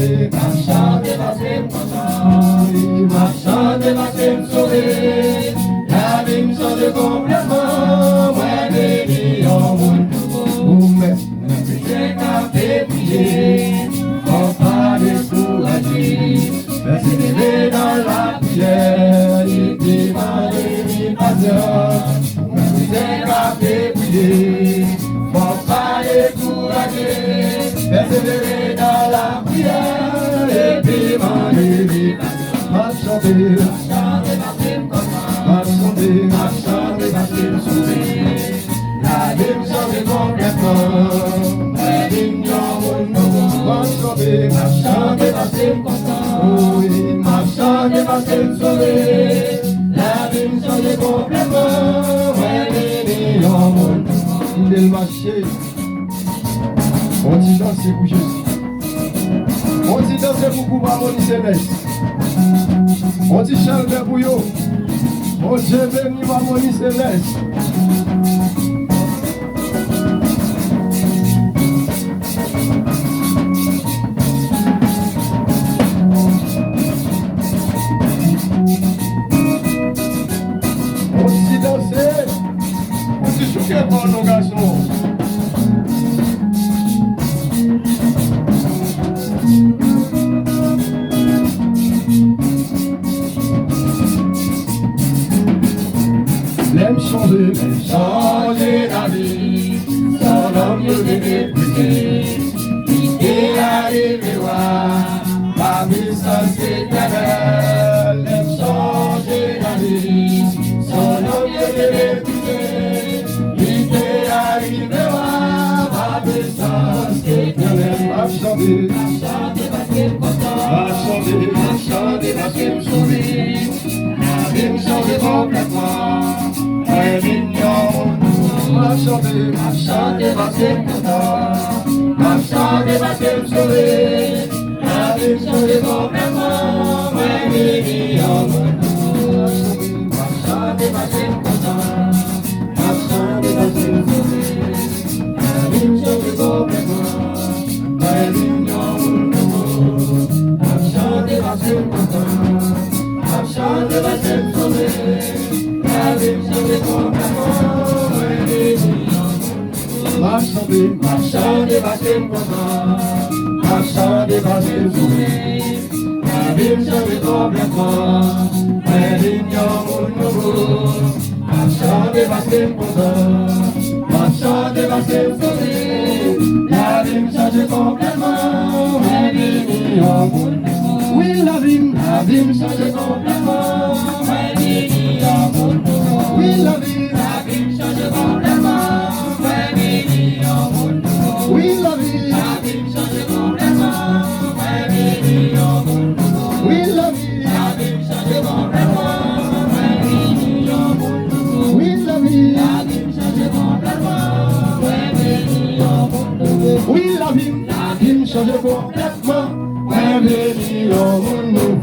chanter, parce que m'a chanter, parce que me sauver. La vie me change complètement, moi béni en monde nouveau. Mais c'est qu'à fait prier, faut pas décourager. Persévérer dans la prière, il demande l'imitation. Mais c'est qu'à fait prier, faut pas décourager. Persévérer dans la prière, et demande l'imitation. Ma chanter, ma chanter, parce qu'il me sauve. La vie me change complètement, moi digne en monde nouveau. Ma chanter, parce qu'il me content. Oui, ma chanter parce qu'il me sauve. La vie me change complètement, moi digne en monde nouveau. Il est le marché, on dit danser pour Jésus. On dit danser pour Coupa Moni Céleste. On dit chanter pour yo. On dit béni ma Moni Céleste. On dit danser. On dit choquer pour nos garçons. L'aime changer la vie, son homme nous dépouiller. Il est arrivé voir, ma puissance éternelle. L'aime changer la vie, son homme nous dépouiller. Il est arrivé voir, ma puissance éternelle. Ma chanter, parce qu'il me content. Ma chanter, parce qu'il me sauve. La vie me change complètement. Ma chanter, parce qu'il me content. Ma chanter, parce qu'il me sauve. La vie me change complètement. Moi béni en monde nouveau. Ma chanter, parce qu'il me content. Ma chanter, parce qu'il me sauve. La vie me change complètement. Moi béni en monde nouveau. Ma chanter, parce qu'il me content. Ma chanter, parce qu'il me sauve. La vie me change complètement. Ma chanter, parce qu'il me content. Ma chanter, parce qu'il me sauve. La vie me change complètement. Mais digne en monde nouveau. Ma chanter, parce qu'il me content. Ma chanter, parce qu'il me sauve. La vie me change complètement. Mais digne en monde nouveau. Oui, la vie me change complètement. Mais digne en monde nouveau. Oui, la vie me change complètement. Oui, la vie me change complètement. Ouais, béni en monde nouveau. Oui, la vie me change complètement. Ouais, béni en monde nouveau. Oui, la vie me change complètement. Ouais, béni en monde nouveau. Oui, la vie me change complètement. Ouais, béni en monde nouveau.